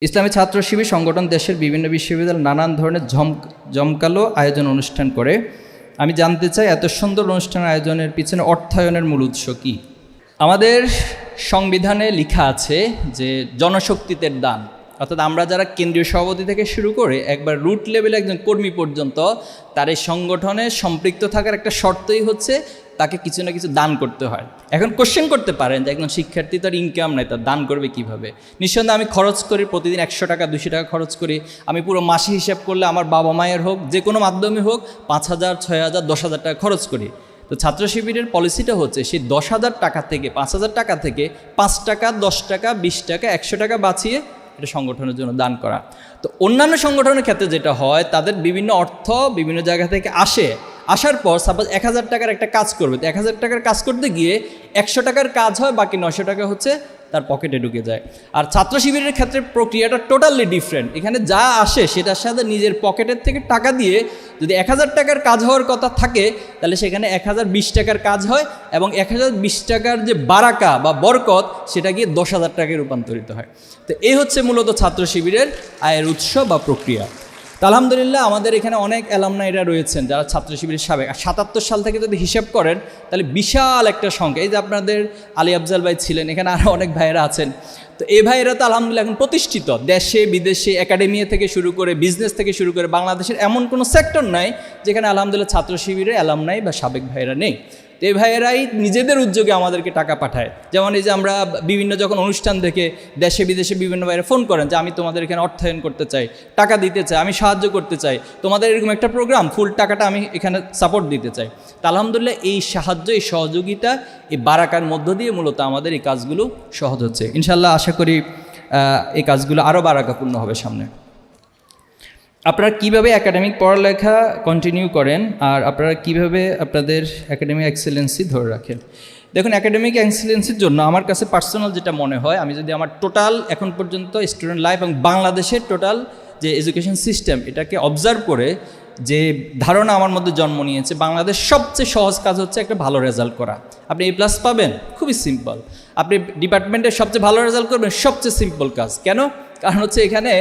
ইসলামী ছাত্র শিবির সংগঠন দেশের বিভিন্ন বিশ্ববিদ্যালয়ে নানান ধরনের জমকালো আয়োজন অনুষ্ঠান করে। আমি জানতে চাই, এত সুন্দর অনুষ্ঠান আয়োজনের পিছনে অর্থায়নের মূল উৎস কী? আমাদের সংবিধানে লেখা আছে যে জনশক্তিতে দান, অর্থাৎ আমরা যারা কেন্দ্রীয় সভাপতি থেকে শুরু করে একবার রুট লেভেলে একজন কর্মী পর্যন্ত তার এই সংগঠনে সম্পৃক্ত থাকার একটা শর্তই হচ্ছে তাকে কিছু না কিছু দান করতে হয়। এখন কোশ্চেন করতে পারেন যে একজন শিক্ষার্থী তার ইনকাম নাই, তার দান করবে কিভাবে? নিঃসন্দেহে আমি খরচ করি, প্রতিদিন 100 টাকা 200 টাকা খরচ করি। আমি পুরো মাসে হিসাব করলে আমার বাবা মায়ের হোক, যে কোনো মাধ্যমে হোক, 5,000 6,000 10,000 টাকা খরচ করি। তো ছাত্র শিবিরের পলিসিটা হচ্ছে সেই 10,000 টাকা থেকে 5,000 টাকা থেকে 5 টাকা 10 টাকা 20 টাকা 100 টাকা বাঁচিয়ে এটা সংগঠনের জন্য দান করা। তো অন্যান্য সংগঠনের ক্ষেত্রে যেটা হয়, তাদের বিভিন্ন অর্থ বিভিন্ন জায়গা থেকে আসার পর সাপোজ 1,000 টাকার একটা কাজ করবে, তো 1,000 টাকার কাজ করতে গিয়ে 100 টাকার কাজ হয়, বাকি 900 টাকা হচ্ছে তার পকেটে ঢুকে যায়। আর ছাত্র শিবিরের ক্ষেত্রে প্রক্রিয়াটা টোটালি ডিফারেন্ট। এখানে যা আসে সেটার সাথে নিজের পকেটের থেকে টাকা দিয়ে যদি 1,000 টাকার কাজ হওয়ার কথা থাকে, তাহলে সেখানে 1,020 টাকার কাজ হয় এবং 1,020 টাকার যে বারাকা বা বরকত সেটা গিয়ে 10,000 টাকায় রূপান্তরিত হয়। তো এই হচ্ছে মূলত ছাত্র শিবিরের আয়ের উৎস বা প্রক্রিয়া। তা আলহামদুলিল্লাহ আমাদের এখানে অনেক অ্যালামনাইরা রয়েছেন যারা ছাত্র শিবিরের সাবেক। 77 সাল থেকে যদি হিসাব করেন তাহলে বিশাল একটা সংখ্যা। এই যে আপনাদের আলী আফজাল ভাই ছিলেন, এখানে আরও অনেক ভাইয়েরা আছেন। তো এই ভাইয়েরা তো আলহামদুলিল্লাহ এখন প্রতিষ্ঠিত, দেশে বিদেশে একাডেমি থেকে শুরু করে বিজনেস থেকে শুরু করে বাংলাদেশের এমন কোনো সেক্টর নাই যেখানে আলহামদুলিল্লাহ ছাত্র শিবিরে অ্যালামনাই বা সাবেক ভাইয়েরা নেই। তো এই ভাইয়েরাই নিজেদের উদ্যোগে আমাদেরকে টাকা পাঠায়। যেমন এই যে আমরা বিভিন্ন যখন অনুষ্ঠান দেখে দেশে বিদেশে বিভিন্ন ভাইয়েরা ফোন করেন যে আমি তোমাদের এখানে অর্থায়ন করতে চাই, টাকা দিতে চাই, আমি সাহায্য করতে চাই, তোমাদের এরকম একটা প্রোগ্রাম, ফুল টাকাটা আমি এখানে সাপোর্ট দিতে চাই। তা আলহামদুলিল্লাহ এই সাহায্য, এই সহযোগিতা, এই বারাকার মধ্য দিয়ে মূলত আমাদের এই কাজগুলো সহজ হচ্ছে। ইনশাল্লাহ আশা করি এই কাজগুলো আরও বারাকাপূর্ণ হবে সামনে। আপনারা কীভাবে একাডেমিক পড়ালেখা কন্টিনিউ করেন আর আপনারা কীভাবে আপনাদের একাডেমিক এক্সেলেন্সি ধরে রাখেন? দেখুন, একাডেমিক এক্সেলেন্সির জন্য আমার কাছে পার্সোনাল যেটা মনে হয়, আমি যদি আমার টোটাল এখন পর্যন্ত স্টুডেন্ট লাইফ এবং বাংলাদেশের টোটাল যে এডুকেশন সিস্টেম এটাকে অবজার্ভ করে যে ধারণা আমার মধ্যে জন্ম নিয়েছে, বাংলাদেশ সবচেয়ে সহজ কাজ হচ্ছে একটা ভালো রেজাল্ট করা। আপনি A+ পাবেন, খুবই সিম্পল। আপনি ডিপার্টমেন্টের সবচেয়ে ভালো রেজাল্ট করবেন, সবচেয়ে সিম্পল কাজ। কেন? কারণ হচ্ছে এখানে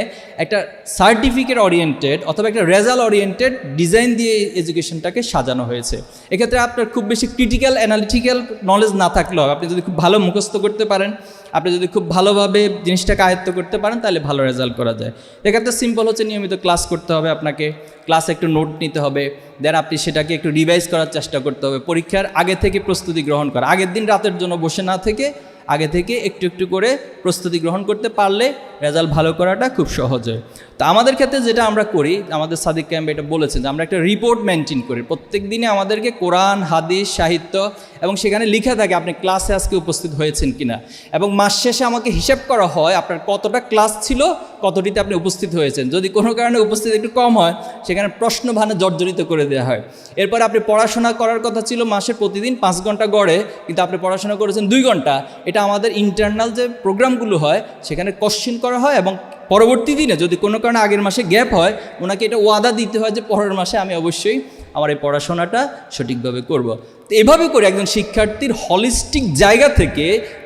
একটা সার্টিফিকেট ওরিয়েন্টেড অথবা একটা রেজাল্ট ওরিয়েন্টেড ডিজাইন দিয়ে এডুকেশনটাকে সাজানো হয়েছে। এক্ষেত্রে আপনার খুব বেশি ক্রিটিক্যাল অ্যানালিটিক্যাল নলেজ না থাকলেও আপনি যদি খুব ভালো মুখস্থ করতে পারেন, আপনি যদি খুব ভালোভাবে জিনিসটাকে আয়ত্ত করতে পারেন, তাহলে ভালো রেজাল্ট করা যায়। এক্ষেত্রে সিম্পল হচ্ছে নিয়মিত ক্লাস করতে হবে, আপনাকে ক্লাসে একটু নোট নিতে হবে, দেন আপনি সেটাকে একটু রিভাইজ করার চেষ্টা করতে হবে। পরীক্ষার আগে থেকে প্রস্তুতি গ্রহণ করা, আগের দিন রাতের জন্য বসে না থেকে আগে থেকে একটু একটু করে প্রস্তুতি গ্রহণ করতে পারলে রেজাল্ট ভালো করাটা খুব সহজ হয়। তো আমাদের ক্ষেত্রে যেটা আমরা করি, আমাদের সাদিক ক্যাম্প এটা বলেছেন যে আমরা একটা রিপোর্ট মেনটেন করি। প্রত্যেক দিনে আমাদেরকে কোরআন, হাদিস, সাহিত্য এবং সেখানে লেখা থাকে আপনি ক্লাসে আজকে উপস্থিত হয়েছেন কিনা, এবং মাস শেষে আমাকে হিসাব করা হয় আপনার কতটা ক্লাস ছিল, কতটিতে আপনি উপস্থিত হয়েছেন। যদি কোনো কারণে উপস্থিত একটু কম হয়, সেখানে প্রশ্নভানে জর্জরিত করে দেওয়া হয়। এরপর আপনি পড়াশোনা করার কথা ছিল মাসে প্রতিদিন 5 ঘন্টা গড়ে, কিন্তু আপনি পড়াশোনা করেছেন 2 ঘন্টা। এটা আমাদের ইন্টারনাল যে প্রোগ্রামগুলো হয় সেখানে কোশ্চেন করা হয়, এবং পরবর্তী দিনে যদি কোনো কারণে আগের মাসে গ্যাপ হয়, ওনাকে এটা ওয়াদা দিতে হয় যে পরের মাসে আমি অবশ্যই আমার এই পড়াশোনাটা সঠিকভাবে করব। তো এভাবে করে একজন শিক্ষার্থীর হলিস্টিক জায়গা থেকে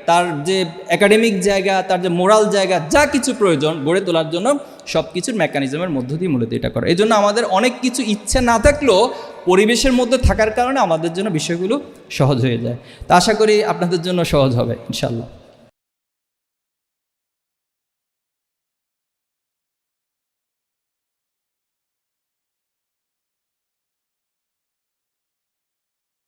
তার যে একাডেমিক জায়গা, তার যে মোরাল জায়গা, যা কিছু প্রয়োজন গড়ে তোলার জন্য সব কিছুর মেকানিজমের মধ্য দিয়ে মূলত এটা করা। এই জন্য আমাদের অনেক কিছু ইচ্ছা না থাকলেও পরিবেশের মধ্যে থাকার কারণে আমাদের জন্য বিষয়গুলো সহজ হয়ে যায়। তা আশা করি আপনাদের জন্য সহজ হবে ইনশাল্লাহ।